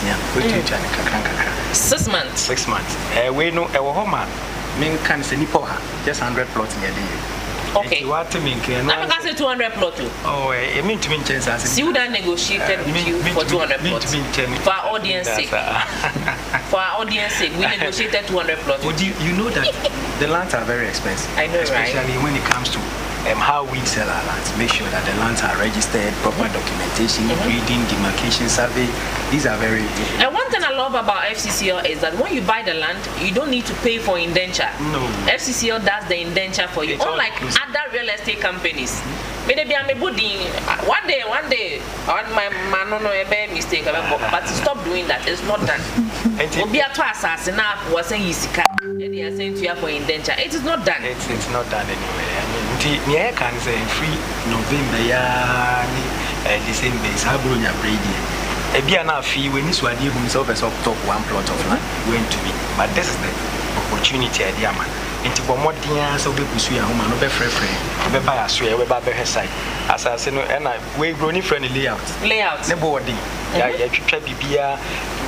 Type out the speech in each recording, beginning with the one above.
nsia we to chane kakra 6 months 6 months we no e wo homa men kan se nipo ha just 100 plots in a day. Okay. What to mean? I'm going to say 200 plot. Oh, it mean to mean chance as you that negotiated with you for 200 plots. For our audience sake. For our audience sake, we negotiated 200 plots. Would you know that the lands are very expensive? I know, especially when it comes to how we sell our lands. Make sure that the lands are registered, proper documentation, reading, demarcation survey. These are very. And one thing I love about FCCL is that when you buy the land, you don't need to pay for indenture. No. FCCL does the indenture for you. It's unlike other real estate companies. Maybe I'm a building one day on my man no mistake, but stop doing that. It's not done. Obi ato assassin was saying yisika. And they are saying to you for indenture. It is not done. It's not done anyway. I mean, I can say free November December is Habronya Brady. A biana fee when this one himself as up top one plot of land went to me. But this is the opportunity idea man. Into more dear so we pursue a home and over free over by a swear over by her side. As I say no and I we grown friendly layout. The body. Yeah, try bibia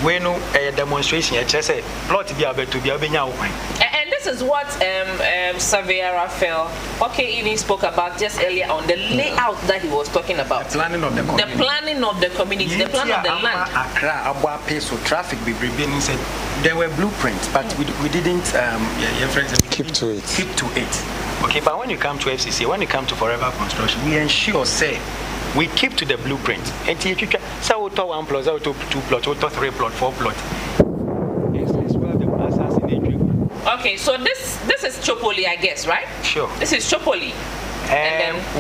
we no a demonstration just say plot be able to be able. And this is what Surveyor Raphael even spoke about just earlier on the layout that he was talking about. The planning of the community. The planning of the community, the plan of the land. Accra, Abua Pay, so traffic be being said there were blueprints, but we didn't keep to it. Okay, but when you come to FCC, when you come to Forever Construction, we ensure say we keep to the blueprint. And so we talk 1 plot, we talk 2 plot, we talk 3 plot, 4 plot. Okay, so this is Chopoli, I guess, right? Sure. This is Chopoli.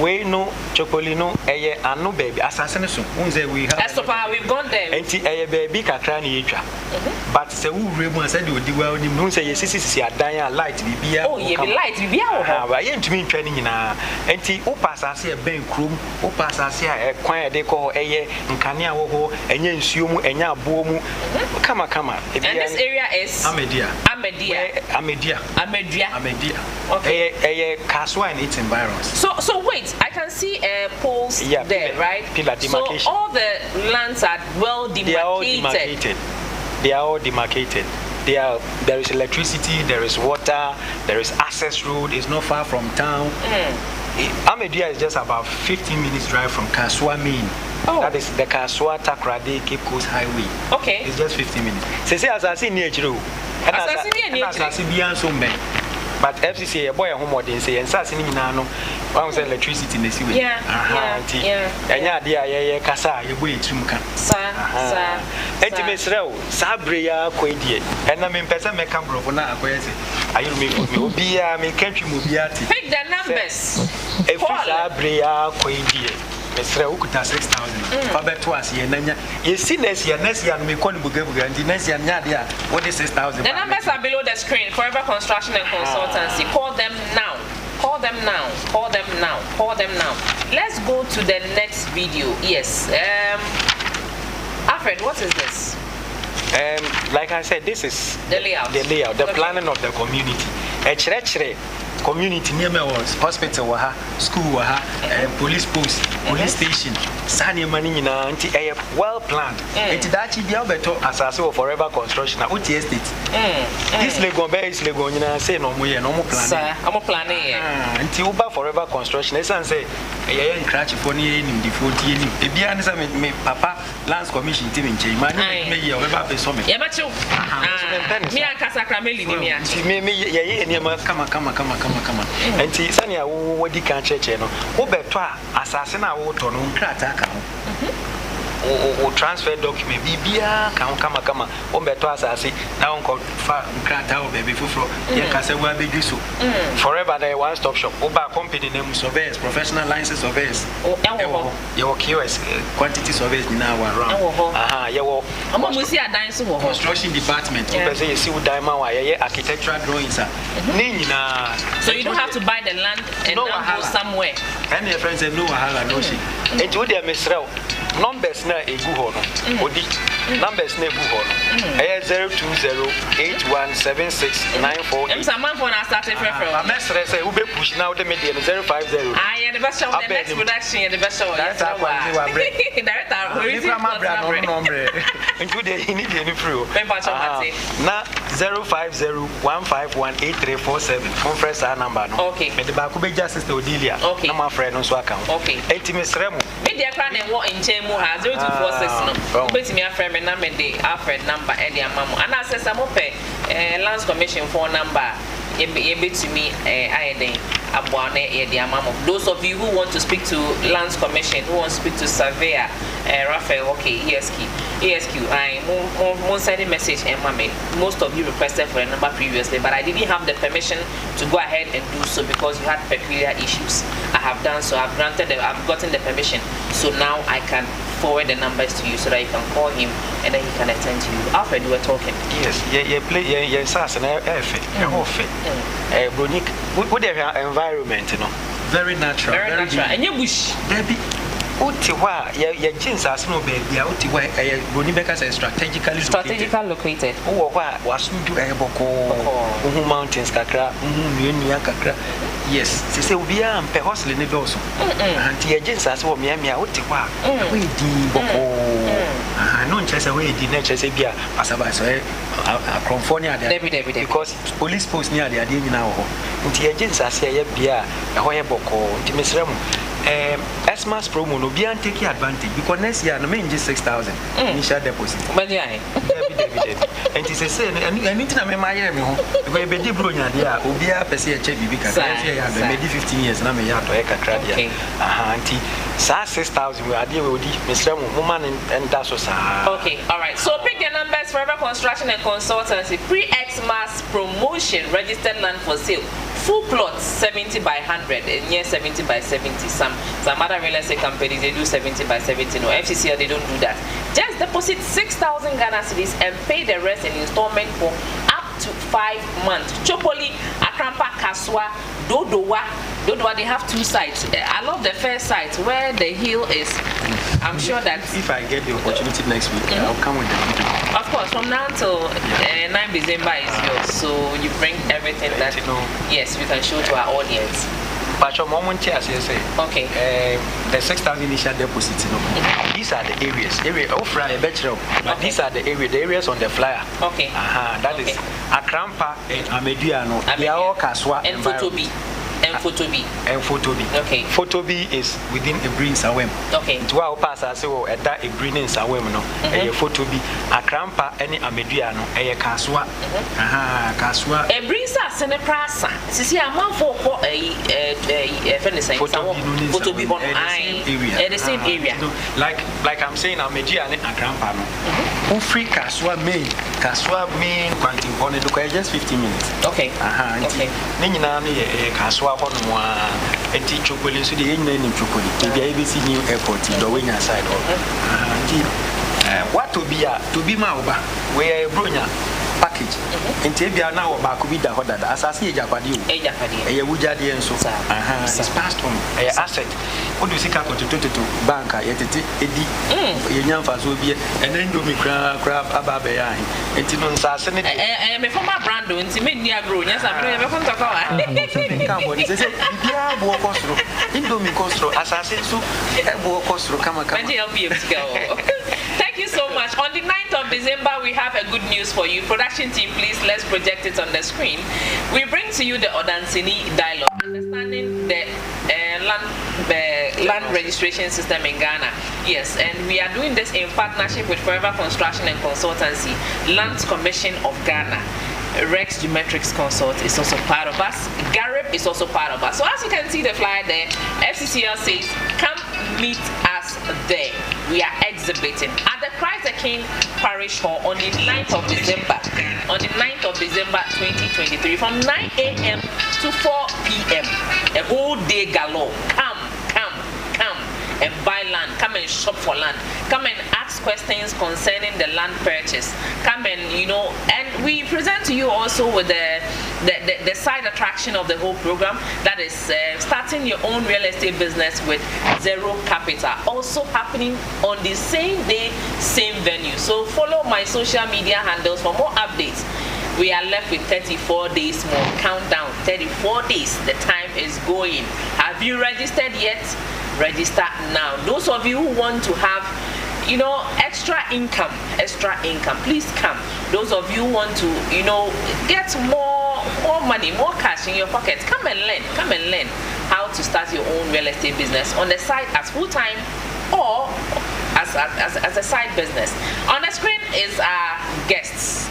We know Chopolino, no baby. Assassin, we have. We've gone there. And a baby catrani. But the who said you would do well, the moon say, yes, this is a dying light. Oh, you be light, you be out. I am to mean training in a anti Opas, I see a bank room, Opas, I see a quiet deco, and Kanya Woho, and Yen Sumu, and Ya Bomu. Come on. And this area is Amedia. Okay. A Kaswa and its environs. So wait, I can see poles there, right? Pillar demarcation. So all the lands are well demarcated. They are all demarcated. There is electricity, there is water, there is access road. It's not far from town. Amedia is just about 15 minutes drive from Kaswa Main. Oh. That is the Kaswa Takrade Cape Coast Highway. Okay. It's just 15 minutes. Say as I see near you. But FCC, a boy at home, what they say, and Sassy Nano, one say electricity in the city. Yeah. And yeah, dear, Casa, you wait to come. Intimate row, Sabria, Quadia, and I mean, Pesa make come from now. I will be a country movie. Pick the numbers. If Sabria, Quadia. Mr. Ukuta 6,000. Robert was here. You see, next year, me call Bugabu, and the next year, what is 6,000? The numbers are below the screen. Forever Construction and Consultancy. Call them now. Let's go to the next video. Yes. Alfred, what is this? Like I said, this is the layout. The planning of the community. Community near me was hospital, school, police post, police station, Sunny money in a well planned. It's that you be able to assess Forever Construction at OT Estate. This Lego base Lego, say no more plan. I'm planning until Forever Construction. They say, I ain't crash for me in the 14. If you answer me, Papa, Lands Commission team in Chima, may you ever be so many. Yeah, but you, me and Casacrameli, come on. And Sanya, what you can't check, Obertua, assassin, I will turn on Krataka. Or transfer document, Bibia, come, Obertua, assassin, now called Krata, baby, Fufro, Yakasawa, Bigisu. Forever, they one stop shop, Oba company name surveyors, professional license surveyors. Your QS quantity surveys now around. Your construction department, you see what diamond, architectural drawings. So you don't have to buy the land and go somewhere. And your friends say no wahala no shit. And you dey misrel. Numbers na egu ho no. Odi. Numbers na egu ho no. 020817694. Em some man for na start from. I mesre say we be push now the media 050. Ah, the best show the next production the best show. That's why we director. we from my brand no number. Into the any free. Na 050151837. Phone fresh number no. Okay. Me the back be just Sister Odilia. Okay. Na my friend no so account. Okay. Enti me sremu. Me dey cry na wo nche mu ha 0246 no. Obeti me afre me na me dey Alfred number e dey amamu. Ana sesa mo pe Lands Commission phone number. To me, those of you who want to speak to Lands Commission, who want to speak to Surveyor, Raphael, okay, ESQ, I won't send a message, and most of you requested for a number previously, but I didn't have the permission to go ahead and do so because you had peculiar issues. I have done so. I've gotten the permission, so now I can forward the numbers to you so that you can call him and then he can attend to you. Alfred, you were talking. Yes, Bronic, what environment, you know? Very natural. Very natural. And your bush. Debbie. Utiwa, your jeans are snow baby, Utiwa, Bonibecas are strategically located. Oh, what was you do a boko, mountains, Kakra, Kakra. Yes, she said, we are Pehosli Nedoso. And your jeans are so Miami, Utiwa, we di boko. No chess away, the nature Sabia, Pasabas, California, because police post near the Adin now. And the agents are say, Bia, a Hoyaboko, Timisram. Xmas promo no be and take advantage because next year no mean just 6,000 initial deposit. But yeah, and it is say anything I my year me home because be di bro nya dia obi a pese e che bibi ka say maybe 15 years na me ya to e kakra dia anti sa 6,000 we ade we odi mesra mo man and that so sa. Okay, all right, so pick the numbers. Forever Construction and Consultancy pre-Xmas promotion, registered land for sale. Full plots 70 by 100, near 70 by 70. Some other real estate companies they do 70 by 70. No, FCCL they don't do that. Just deposit 6,000 Ghana cedis and pay the rest in installment for up to 5 months. Chopoli, Akrampa, Kaswa, Dodowa, they have two sites. I love the first site where the hill is. I'm sure that if I get the opportunity next week, I'll come with the video. Of course, from now till 9 December is yours. So you bring everything that yes, we can show to our audience. But your moment here, say, okay. The 6,000 initial deposit, these are the areas. Area of Fry, but these are the areas on the flyer. Okay. That is Akrampa and Amediano. They are all Kaswa and Fotobi. And Fotobi. Okay. Fotobi is within a green sawem. Okay. To our pass as well at that a green in sawem no. A Fotobi, Akrampa, any Amediano, a Kaswa. Kaswa. A breeze as in a prasa. See, I'm one for a Fotobi on area. The same area. Like I'm saying, Amediano and Akrampa. Free Kaswa main quantum on it just 15 minutes. Okay. Okay. Nina Kaswa on a teacher police, the Indian in Tripoli, the ABC New Airport, the wing side. What to be Mauba, where Brunya package. And Tabia now about could be the hot as I see Japadi, a Wujadi and so it's passed on a asset. What do you see to banker yet? Young Fazobia and then do me crab ababea. And Timon Sasson, and before my brand, and Timon near grown, yes, I'm never going to call. Indomie Costro, assassin soup, Costro, come on, Thank you so much. On the 9th of December, we have a good news for you. Production team, please, let's project it on the screen. We bring to you the Odansini dialogue, understanding the land registration system in Ghana. Yes, and we are doing this in partnership with Forever Construction and Consultancy, Lands Commission of Ghana. Rex Geometrics Consult is also part of us. Garib is also part of us. So as you can see the flyer there, FCCL says, come meet us there. We are exhibiting at the Christ the King Parish Hall on the 9th of December. On the 9th of December 2023 from 9 a.m. to 4 p.m. A whole day galore. Come and buy land. Come and shop for land. Come and ask questions concerning the land purchase. Come and and we present to you also with the side attraction of the whole program, that is starting your own real estate business with zero capital, also happening on the same day, same venue. So follow my social media handles for more updates. We are left with 34 days more. Countdown, 34 days. The time is going. Have you registered yet? Register now. Those of you who want to have extra income. Please come. Those of you who want to, get more money, more cash in your pocket, come and learn how to start your own real estate business on the side as full-time or as a side business. On the screen is our guests.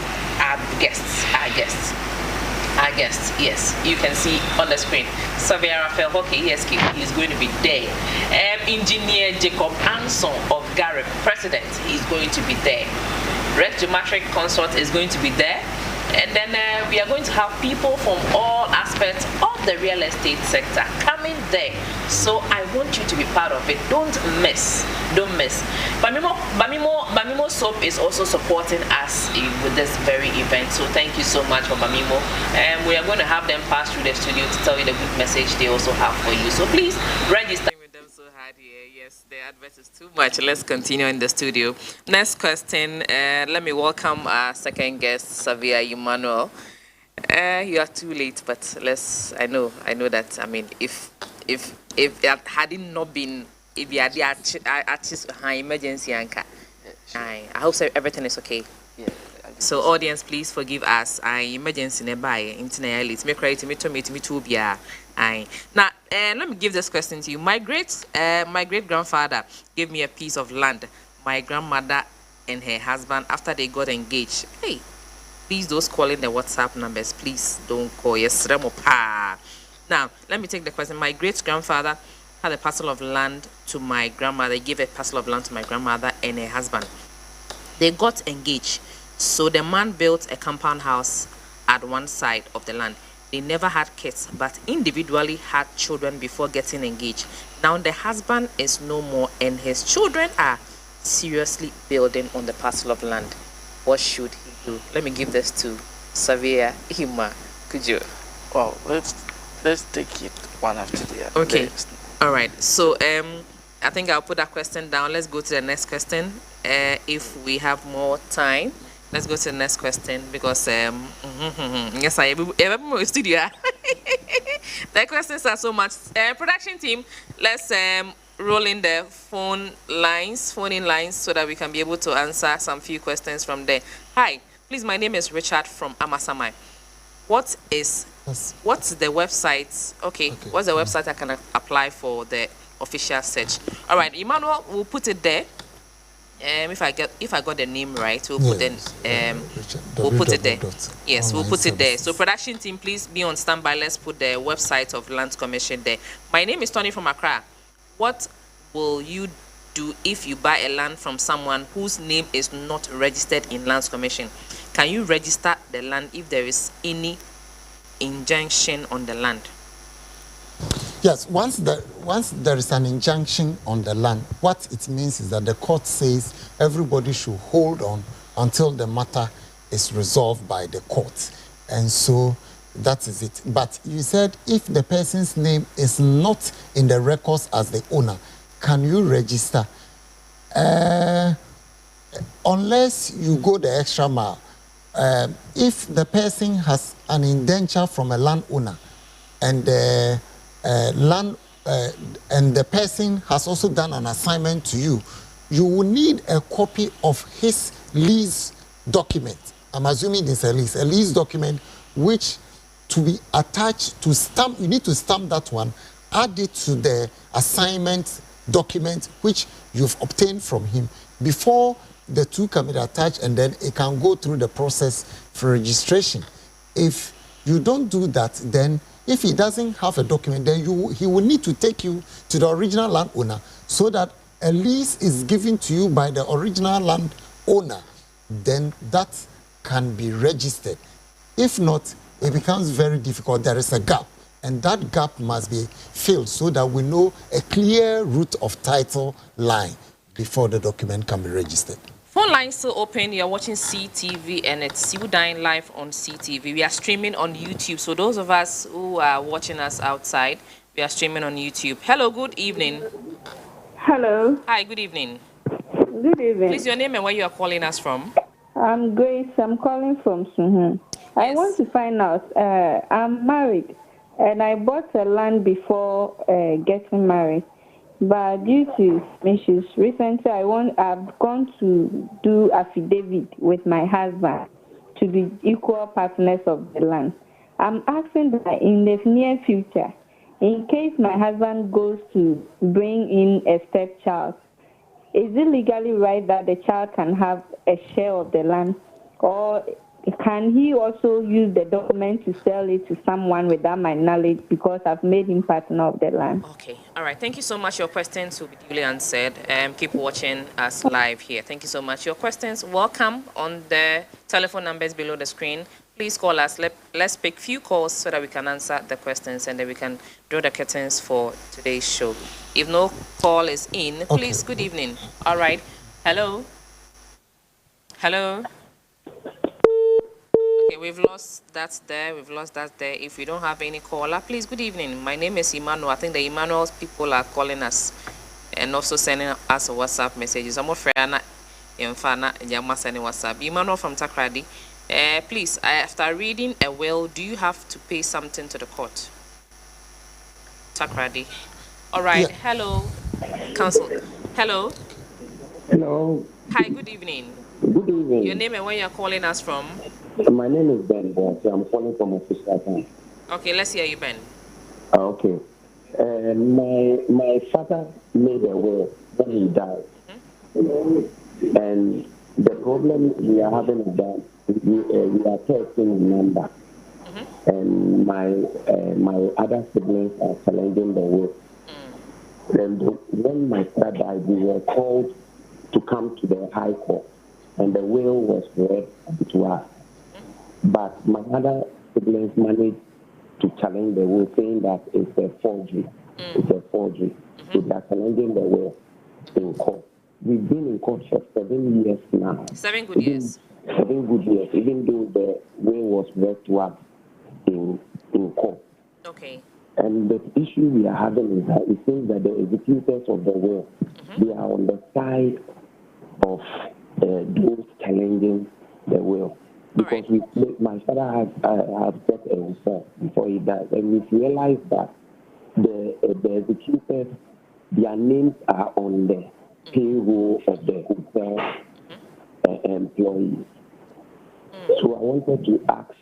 Yes, you can see on the screen. Xavier Raphael Hockey, ESK, is going to be there. Engineer Jacob Anson of Garib, President, is going to be there. Red Geometric Consort is going to be there. And then we are going to have people from all aspects of the real estate sector coming there. So I want you to be part of it. Don't miss. Bamimo Soap is also supporting us with this very event. So thank you so much for Bamimo. And we are going to have them pass through the studio to tell you the good message they also have for you. So please register. Yes, the advert is too much. Let's continue in the studio. Next question. Let me welcome our second guest, Xavier Emmanuel. You are too late, but I know that. I mean, if it had not been, if you had the emergency anchor, I hope so everything is okay. Yeah. So audience, please forgive us. Emergency nearby. Internet late. Make right to me to be now, let me give this question to you. My great grandfather gave me a piece of land. My grandmother and her husband, after they got engaged. Hey, please, those calling the WhatsApp numbers, please don't call. Yes, now, let me take the question. My great grandfather had a parcel of land to my grandmother. He gave a parcel of land to my grandmother and her husband. They got engaged. So the man built a compound house at one side of the land. They never had kids, but individually had children before getting engaged. Now the husband is no more, and his children are seriously building on the parcel of land. What should he do? Let me give this to Xavier Hima. Could you? Well, let's take it one after the other. Okay. All right. So I think I'll put that question down. Let's go to the next question. If we have more time. Let's go to the next question because yes, I have studio. The questions are so much. Production team, let's roll in the phone in lines, so that we can be able to answer some few questions from there. Hi, please. My name is Richard from Amasamai. What's the website? Okay, what's the website I can apply for the official search? All right, Emmanuel, we'll put it there. If I got the name right, we'll put it there. Yes, we'll put it there. So production team, please be on standby. Let's put the website of Land Commission there. My name is Tony from Accra. What will you do if you buy a land from someone whose name is not registered in Land Commission? Can you register the land if there is any injunction on the land? Yes, once there is an injunction on the land, what it means is that the court says everybody should hold on until the matter is resolved by the court. And so that is it. But you said if the person's name is not in the records as the owner, can you register? Unless you go the extra mile. If the person has an indenture from a landowner and the person has also done an assignment to you, you will need a copy of his lease document. I'm assuming it's a lease document, which to be attached to stamp. You need to stamp that one, add it to the assignment document which you've obtained from him before the two can be attached, and then it can go through the process for registration. If you don't do that, then if he doesn't have a document, then he will need to take you to the original landowner so that a lease is given to you by the original landowner. Then that can be registered. If not, it becomes very difficult. There is a gap, and that gap must be filled so that we know a clear route of title line before the document can be registered. Phone lines still open. You're watching CTV, and it's Wodan live on CTV. We are streaming on YouTube. So those of us who are watching us outside, we are streaming on YouTube. Hello, good evening. Hello. Hi, good evening. Good evening. Please, your name and where you are calling us from. I'm Grace. I'm calling from Suhun. I want to find out. I'm married, and I bought a land before getting married. But due to issues, recently I've gone to do affidavit with my husband to be equal partners of the land. I'm asking that in the near future, in case my husband goes to bring in a stepchild, is it legally right that the child can have a share of the land, or can he also use the document to sell it to someone without my knowledge because I've made him partner of the land? Okay, all right. Thank you so much. Your questions will be duly answered. Keep watching us live here. Thank you so much. Your questions, welcome on the telephone numbers below the screen. Please call us. Let's pick few calls so that we can answer the questions and then we can draw the curtains for today's show. If no call is in, please, good evening. All right. Hello. Hello. Okay, we've lost that there. We've lost that there. If we don't have any caller, please, good evening. My name is Emmanuel. I think the Emmanuel's people are calling us and also sending us WhatsApp messages. I'm afraid I'm not sending WhatsApp. Emmanuel from Takrady. Please, after reading a will, do you have to pay something to the court? Takrady. All right. Yeah. Hello, counsel. Hello. Hello. Hi, good evening. Good evening. Your name and where you're calling us from? My name is Ben. I'm calling from official time. Okay, let's hear you, Ben. Okay. My father made a will when he died. Mm-hmm. And the problem we are having is that we are testing a number. Mm-hmm. And my other siblings are challenging the will. Mm. And when my father died, we were called to come to the High Court. And the will was read to us. But my other siblings managed to challenge the will, saying that it's a forgery. It's a forgery. Mm-hmm. So they are challenging the will in court. We've been in court for 7 years now. 7 good years. 7 good years, even though the will was read to us in court. Okay. And the issue we are having is that it seems that the executors of the will, they are on the side of those challenging the will. Because my father has got a report before he died, and we've realized that the executors, their names are on the payroll of the hotel employees. So I wanted to ask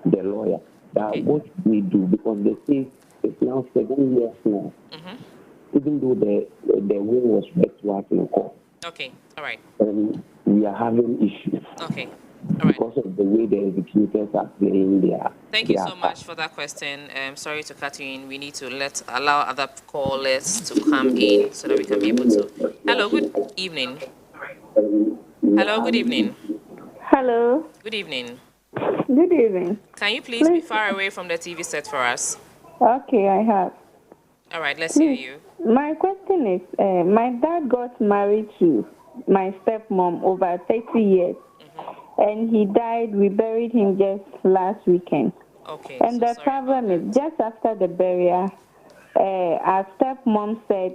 the lawyer that what we do, because the case is now 7 years now, even though the will was read to us in court. Okay, all right. And we are having issues. Okay. All right. Because of the way the executors are playing their. Thank you so much for that question. Sorry to cut you in. We need to allow other callers to come in so that we can be able to. Hello, good evening. Hello, good evening. Hello. Good evening. Good evening. Can you please be far away from the TV set for us? Okay, I have. All right, let's hear you. My question is, my dad got married to my stepmom over 30 years. And he died. We buried him just last weekend. Okay. And the problem is, just after the burial, our stepmom said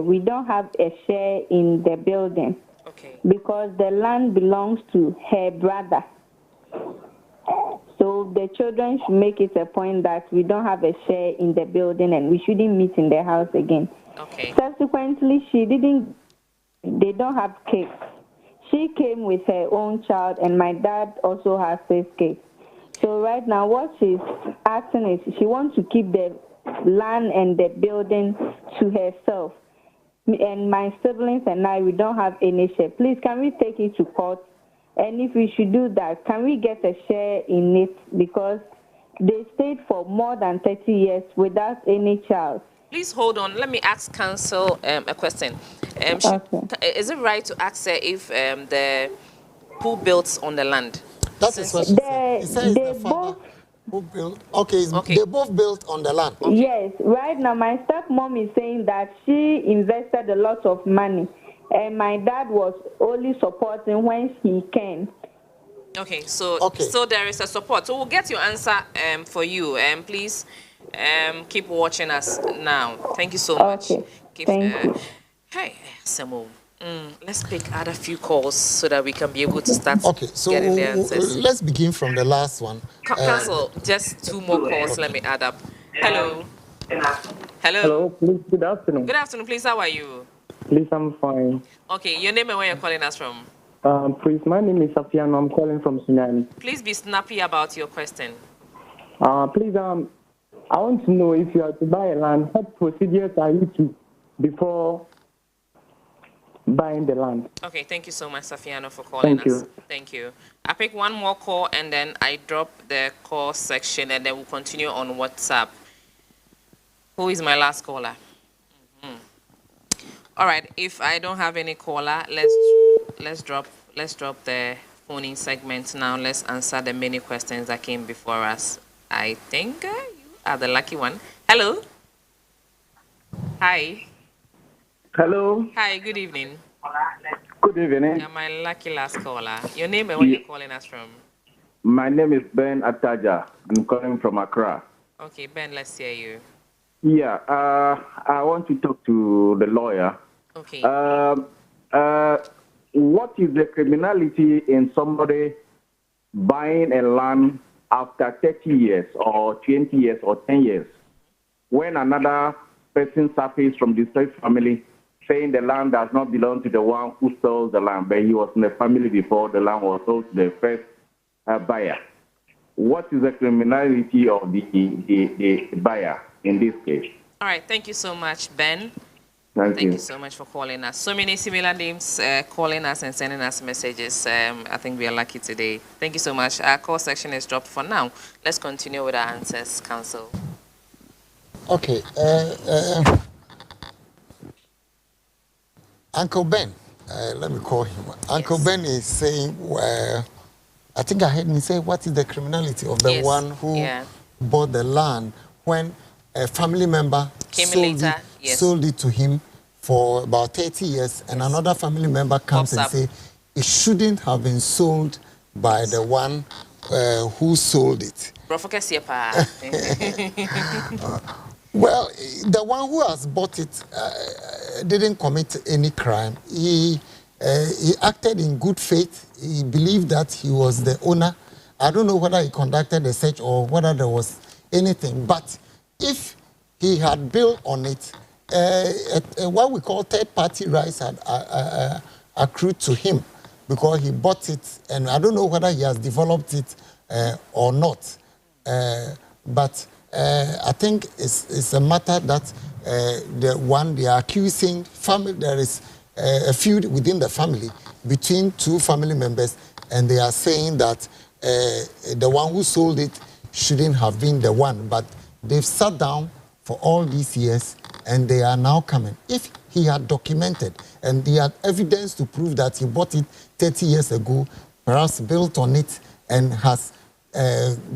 we don't have a share in the building. Okay. Because the land belongs to her brother. So the children should make it a point that we don't have a share in the building and we shouldn't meet in the house again. Okay. Subsequently, they don't have kids. She came with her own child, and my dad also has 6 kids. So right now, what she's asking is she wants to keep the land and the building to herself. And my siblings and I, we don't have any share. Please, can we take it to court? And if we should do that, can we get a share in it? Because they stayed for more than 30 years without any child. Please hold on. Let me ask counsel a question. Is it right to ask her if who built on the land? That is what she said. He says the father who built. Okay, they both built on the land. Okay. Yes. Right now, my stepmom is saying that she invested a lot of money, and my dad was only supporting when he can. Okay, so there is a support. So we'll get your answer for you. Please keep watching us now. Thank you so much. Okay. Thank you. Hey, Samuel. Let's pick other few calls so that we can be able to start so getting the answers. Let's begin from the last one. Council, just 2 more calls. Let me add up. Hello. Hello. Hello, please, good afternoon. Good afternoon, please. How are you? Please, I'm fine. Okay, your name and where you're calling us from? Please, my name is Safiano. I'm calling from Sunyani. Please be snappy about your question. Please, I want to know if you are to buy a land, what procedures are you to before buying the land? Okay, thank you so much, Safiano, for calling us. Thank you. I pick one more call and then I drop the call section and then we'll continue on WhatsApp. Who is my last caller? All right, if I don't have any caller, let's drop the phone-in segment now. Let's answer the many questions that came before us. I think you are the lucky one. Hello. Hi. Hello. Hi, good evening. Good evening. You're my lucky last caller. Your name and where you're calling us from? My name is Ben Ataja. I'm calling from Accra. Okay, Ben, let's hear you. Yeah, I want to talk to the lawyer. Okay. What is the criminality in somebody buying a land after 30 years or 20 years or 10 years when another person suffers from the same family saying the land does not belong to the one who sold the land, but he was in the family before the land was sold to the first buyer? What is the criminality of the buyer in this case? All right, thank you so much, Ben. Thank you so much for calling us. So many similar names calling us and sending us messages. I think we are lucky today. Thank you so much. Our call section is dropped for now. Let's continue with our answers, Council. Okay. Uncle Ben, let me call him. Uncle Ben is saying, I think I heard him say, what is the criminality of the one who bought the land when a family member sold it to him for about 30 years, and another family member comes and say it shouldn't have been sold by the one who sold it. Well, the one who has bought it didn't commit any crime. He acted in good faith. He believed that he was the owner. I don't know whether he conducted a search or whether there was anything, but if he had built on it, what we call third-party rights had accrued to him because he bought it, and I don't know whether he has developed it or not. But I think it's a matter that they are accusing family. There is a feud within the family between two family members, and they are saying that the one who sold it shouldn't have been the one, but they've sat down for all these years and they are now coming. If he had documented and he had evidence to prove that he bought it 30 years ago, perhaps built on it and has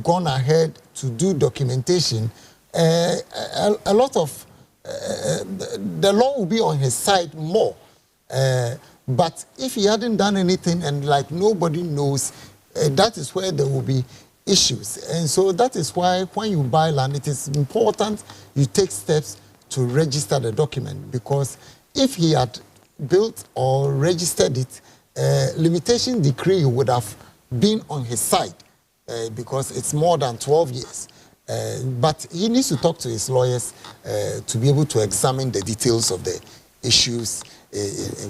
gone ahead to do documentation, a lot of the law will be on his side more. But if he hadn't done anything and like nobody knows, that is where there will be issues. And so that is why when you buy land, it is important you take steps to register the document, because if he had built or registered it, limitation decree would have been on his side because it's more than 12 years. But he needs to talk to his lawyers to be able to examine the details of the issues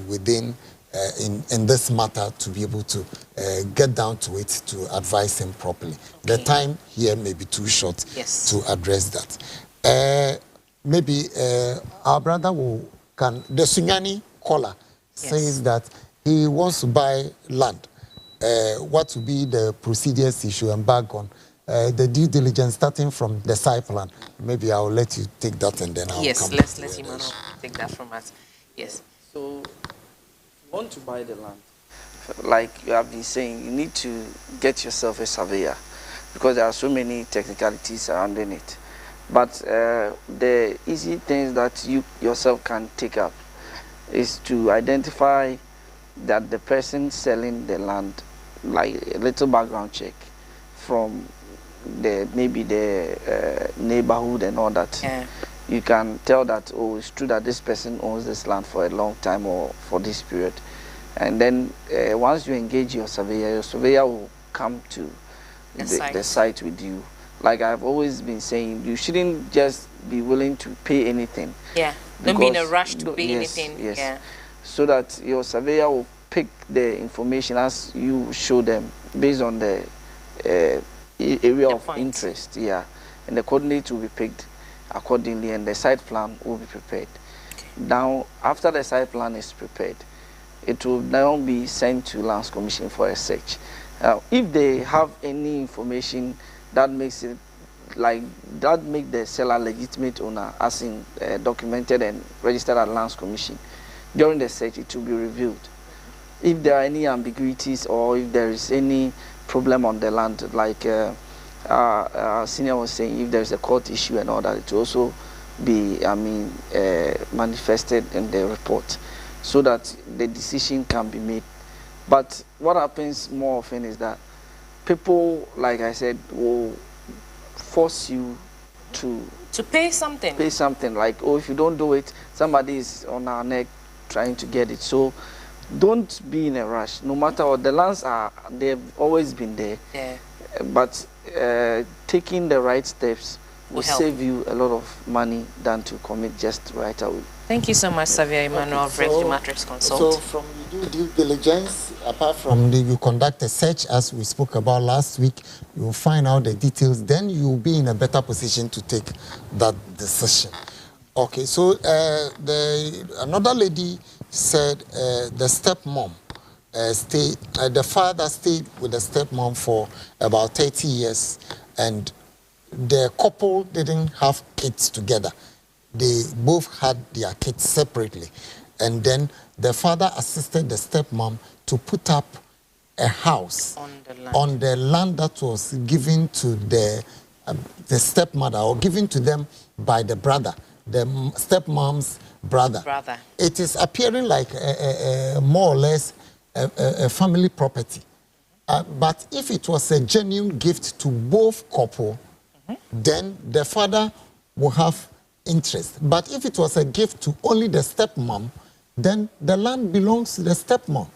within in this matter, to be able to get down to it to advise him properly. Okay. The time here may be too short to address that. Maybe our brother the Sunyani caller says that he wants to buy land. What will be the procedures he should embark on? The due diligence starting from the site plan. Maybe I'll let you take that and then I'll come back. Let's let him take that from us. Yes. So, if you want to buy the land, like you have been saying, you need to get yourself a surveyor because there are so many technicalities surrounding it. But the easy things that you yourself can take up is to identify that the person selling the land, like a little background check from maybe the neighborhood and all that. Yeah. You can tell that, oh, it's true that this person owns this land for a long time or for this period. And then once you engage your surveyor will come to the site with you like I've always been saying, you shouldn't just be willing to pay anything. Yeah. Don't be in a rush to pay anything. Yes. Yeah. So that your surveyor will pick the information as you show them based on the area of interest. Yeah. And the coordinate will be picked accordingly, and the site plan will be prepared. Okay. Now, after the site plan is prepared, it will now be sent to Lands Commission for a search. If they have any information that makes it make the seller legitimate owner, as in documented and registered at Lands Commission, during the search it will be reviewed. If there are any ambiguities or if there is any problem on the land, like our senior was saying, if there is a court issue and all that, it will also be, manifested in the report, so that the decision can be made. But what happens more often is that people, like I said, will force you to pay something. Pay something, like, oh, if you don't do it, somebody is on our neck trying to get it. So don't be in a rush. No matter what, the lands they've always been there. Yeah. But taking the right steps will save you a lot of money than to commit just right away. Thank you so much, Xavier Emmanuel, Refugee Matrix Consult. So from you do due diligence, apart from you conduct a search, as we spoke about last week, you will find out the details, then you will be in a better position to take that decision. Okay, so another lady said the stepmom the father stayed with the stepmom for about 30 years, and the couple didn't have kids together. They both had their kids separately. And then the father assisted the stepmom to put up a house on the land that was given to the stepmother, or given to them by the brother, the stepmom's brother. It is appearing like more or less a family property. But if it was a genuine gift to both couple, then the father will have interest. But if it was a gift to only the stepmom, then the land belongs to the stepmom.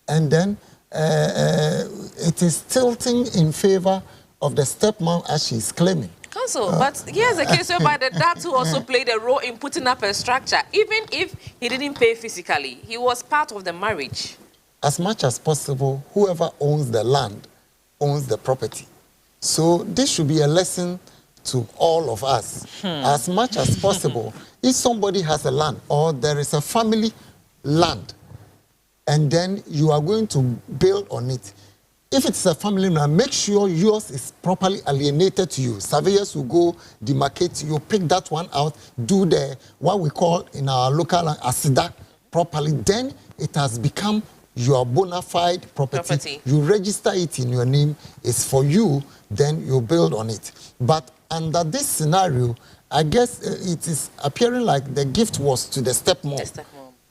And then it is tilting in favor of the stepmom, as she's claiming. Counsel, but here's a case whereby the dad who also played a role in putting up a structure. Even if he didn't pay physically, he was part of the marriage. As much as possible, whoever owns the land owns the property. So this should be a lesson to all of us. As much as possible, if somebody has a land or there is a family land and then you are going to build on it, if it's a family land, make sure yours is properly alienated to you. Surveyors will go demarcate, you pick that one out, do what we call in our local land, asida properly, then it has become your bona fide property. You register it in your name, it's for you, then you build on it. But under this scenario, I guess it is appearing like the gift was to the stepmom.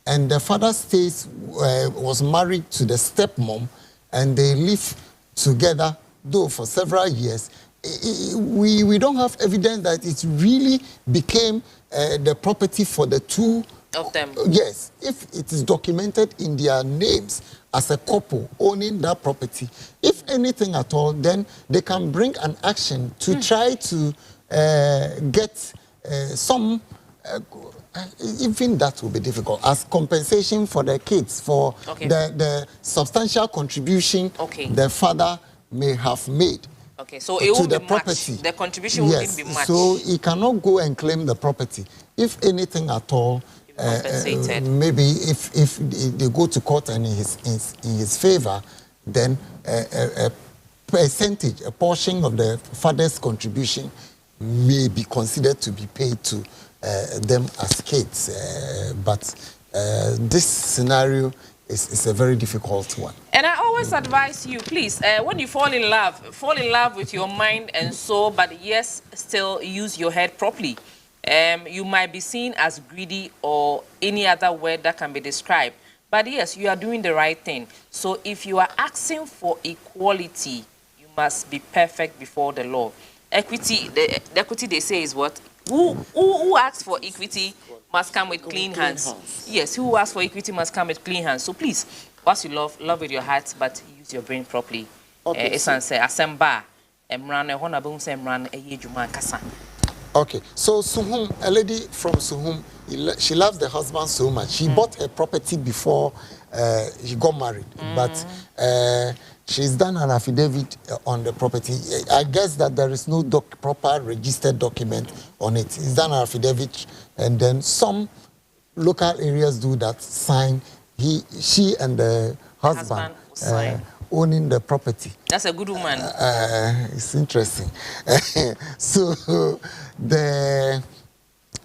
And the father was married to the stepmom, and they live together, though for several years. We don't have evidence that it really became the property for the two of them. Yes, if it is documented in their names as a couple owning that property, if anything at all, then they can bring an action to try to get some, even that will be difficult, as compensation for the kids, for the substantial contribution the father may have made. Okay, so it won't be much. Property. The contribution wouldn't be much. So he cannot go and claim the property. If anything at all, maybe if they go to court and in his favor, then a percentage, a portion of the father's contribution may be considered to be paid to them as kids. But this scenario is a very difficult one. And I always advise you, please, when you fall in love with your mind and soul, but yes, still use your head properly. You might be seen as greedy or any other word that can be described. But yes, you are doing the right thing. So if you are asking for equality, you must be perfect before the law. Equity, the equity they say is what? Who asks for equity must come with clean hands. Yes, who asks for equity must come with clean hands. So please, once you love with your heart, but use your brain properly. It's answer, assemble. emran e ho na be hu se emran eye dwuma kasa. Okay, so Suhum, a lady from Suhum, she loves the husband so much. She bought her property before he got married, but she's done an affidavit on the property. I guess that there is no proper registered document on it. It's done an affidavit, and then some local areas do that, sign. She and the husband owning the property. That's a good woman. It's interesting. So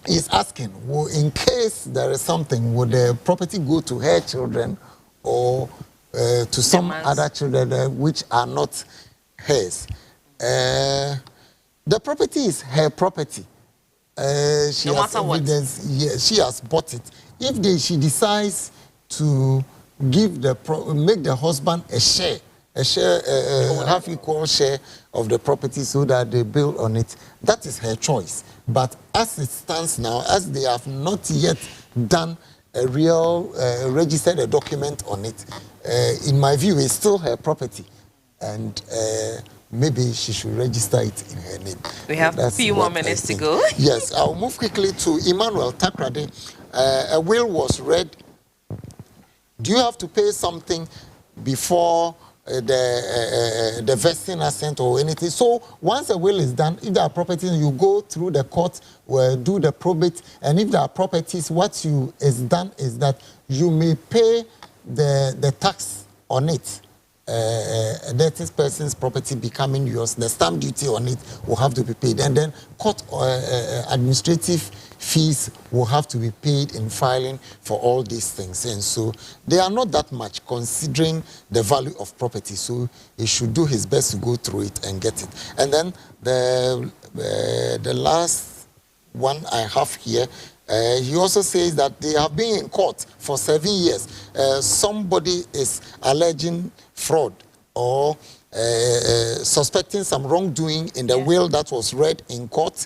he's asking, in case there is something, would the property go to her children or to some other children which are not hers? The property is her property. She has evidence. Yeah, she has bought it. If she decides to give make the husband a share, half equal share of the property so that they build on it, that is her choice. But as it stands now, as they have not yet done a real registered document on it, in my view, it's still her property, and maybe she should register it in her name. We have a few more minutes to go. Yes, I'll move quickly to Emmanuel Takrade. A will was read. Do you have to pay something before the vesting assent or anything? So once a will is done, if there are properties, you go through the court, do the probate, and if there are properties, what is done is that you may pay the tax on it. That person's property becoming yours, the stamp duty on it will have to be paid, and then court administrative fees will have to be paid in filing for all these things. And so they are not that much considering the value of property, so he should do his best to go through it and get it. And then the last one I have here, he also says that they have been in court for 7 years. Somebody is alleging fraud or suspecting some wrongdoing in the will that was read in court,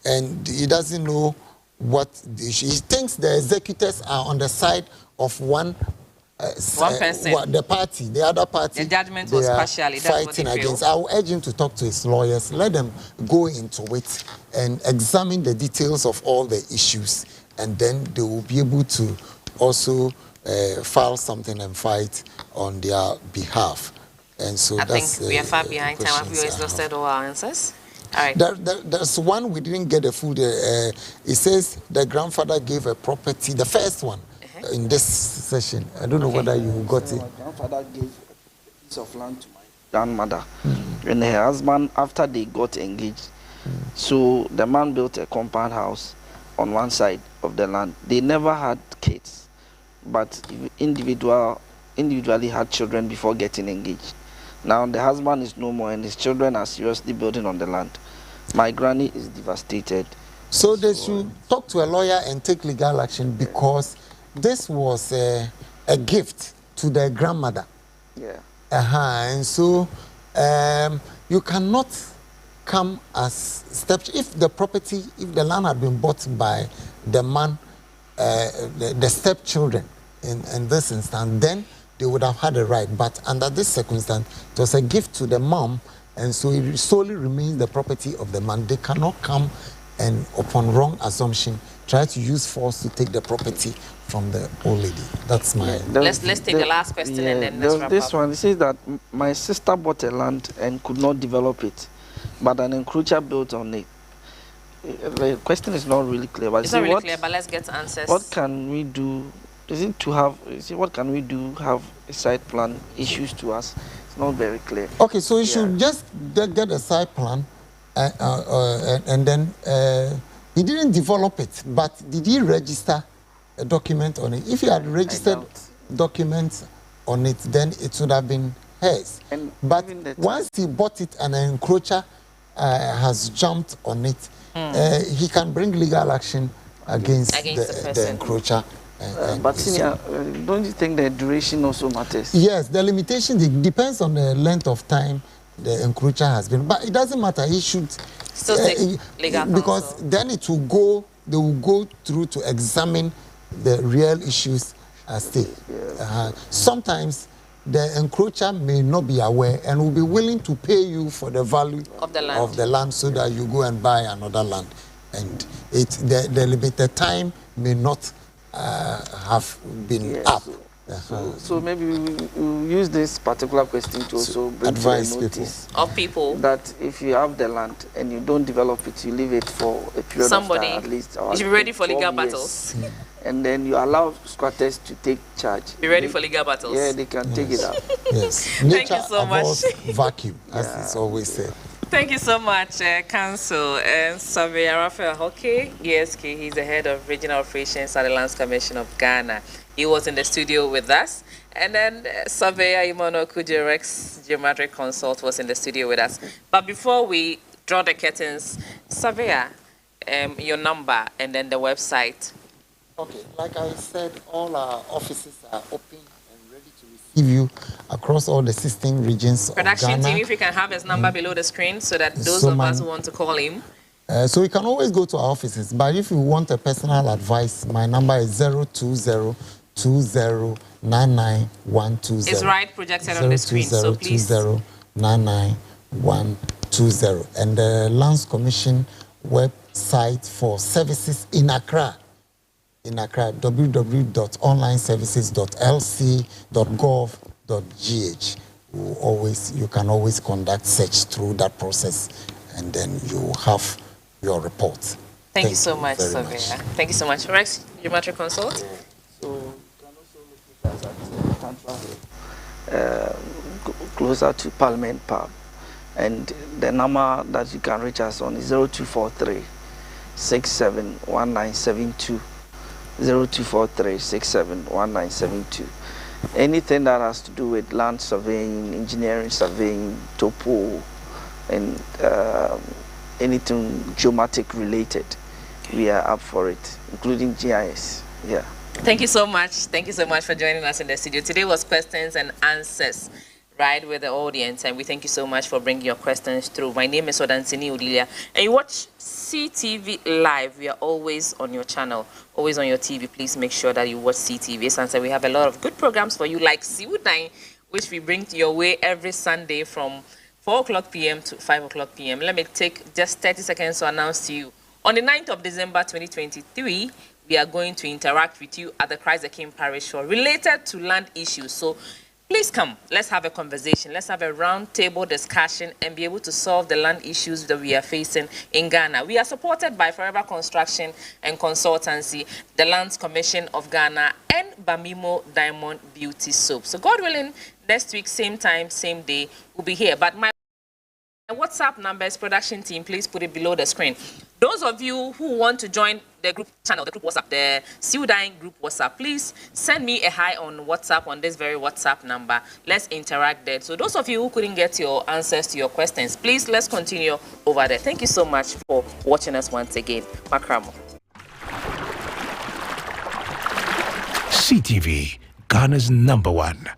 and he doesn't know what he thinks the executors are on the side of one person, the party, the other party. The judgment was partially fighting against. I will urge him to talk to his lawyers. Let them go into it and examine the details of all the issues, and then they will be able to also file something and fight on their behalf. And so I think we are far behind time. Have you exhausted all our answers? All right. There's one we didn't get a full. It says the grandfather gave a property, the first one, in this session. I don't know whether you got it. My grandfather gave a piece of land to my grandmother and her husband after they got engaged. So the man built a compound house on one side of the land. They never had kids, but individually had children before getting engaged. Now the husband is no more and his children are seriously building on the land. My granny is devastated. So they should talk to a lawyer and take legal action, because this was a gift to their grandmother. Yeah. And so you cannot come as steps. If the land had been bought by the man, the stepchildren in this instance, then they would have had a right. But under this circumstance, it was a gift to the mom, and so it solely remains the property of the man. They cannot come and, upon wrong assumption, try to use force to take the property from the old lady. That's my... Let's take the last question and then let's wrap this up. one, it says that my sister bought a land and could not develop it, but an encroacher built on it. The question is not really clear. But it's not really clear, but let's get answers. What can we do? What can we do? Have a site plan issues to us? It's not very clear. Okay, so you should just get a site plan, and then he didn't develop it, but did he register a document on it? If he had registered documents on it, then it would have been hers. But once he bought it and an encroacher has jumped on it, he can bring legal action against the encroacher. But senior, don't you think the duration also matters? Yes, the limitation depends on the length of time the encroacher has been. But it doesn't matter. He should still take legal counsel, because then it will go. They will go through to examine the real issues at stake. Sometimes the encroacher may not be aware and will be willing to pay you for the value of the land so that you go and buy another land. And the limited time may not have been up. So maybe we'll use this particular question to also bring advise to the notice of people that if you have the land and you don't develop it, you leave it for a period of time, at least. You should be ready for legal battles. And then you allow squatters to take charge. Be ready for legal battles. Yeah, they can take it up. Yes. Thank you so much. Vacuum, as it's always said. Thank you so much, Council. And Surveyor Raphael Hockey, ESK, he's the head of Regional Operations at the Lands Commission of Ghana. He was in the studio with us. And then Surveyor Imono Kujerex, Geometric Consult, was in the studio with us. But before we draw the curtains, Surveyor, your number and then the website. Okay, like I said, all our offices are open and ready to receive you across all the 16 regions Production of Ghana. team, if you can have his number below the screen so that those of us who want to call him. So you can always go to our offices, but if you want a personal advice, my number is 020-2099-120. It's right projected on the screen, so please. 020-2099-120. And the Lands Commission website for services in Accra, www.onlineservices.lc.gov.gh. You can always conduct search through that process, and then you have your report. Thank you so much, Surveyor. Thank you so much. Rex, Geometric Consult. So you can also look at us at closer to Parliament Pub. And the number that you can reach us on is 0243 671972. 0243-671972. Anything that has to do with land surveying, engineering surveying, topo, and anything geomatic related, we are up for it, including GIS. Yeah. Thank you so much. Thank you so much for joining us in the studio. Today was questions and answers, right, with the audience, and we thank you so much for bringing your questions through. My name is Odansini Odilia, and you watch CTV Live. We are always on your channel, always on your TV. Please make sure that you watch CTV. So we have a lot of good programs for you, like Wodan, which we bring to your way every Sunday from 4 o'clock p.m. to 5 o'clock p.m. Let me take just 30 seconds to announce to you. On the 9th of December 2023, we are going to interact with you at the Christ the King Parish Hall related to land issues. So please come, let's have a conversation, let's have a round table discussion and be able to solve the land issues that we are facing in Ghana. We are supported by Forever Construction and Consultancy, the Lands Commission of Ghana, and Bamimo Diamond Beauty Soap. So God willing, next week, same time, same day, we'll be here. But my WhatsApp number is production team. Please put it below the screen. Those of you who want to join the group channel, the group WhatsApp, the Wodan group WhatsApp, please send me a hi on WhatsApp on this very WhatsApp number. Let's interact there. So those of you who couldn't get your answers to your questions, please let's continue over there. Thank you so much for watching us once again. Makramo. CTV, Ghana's #1.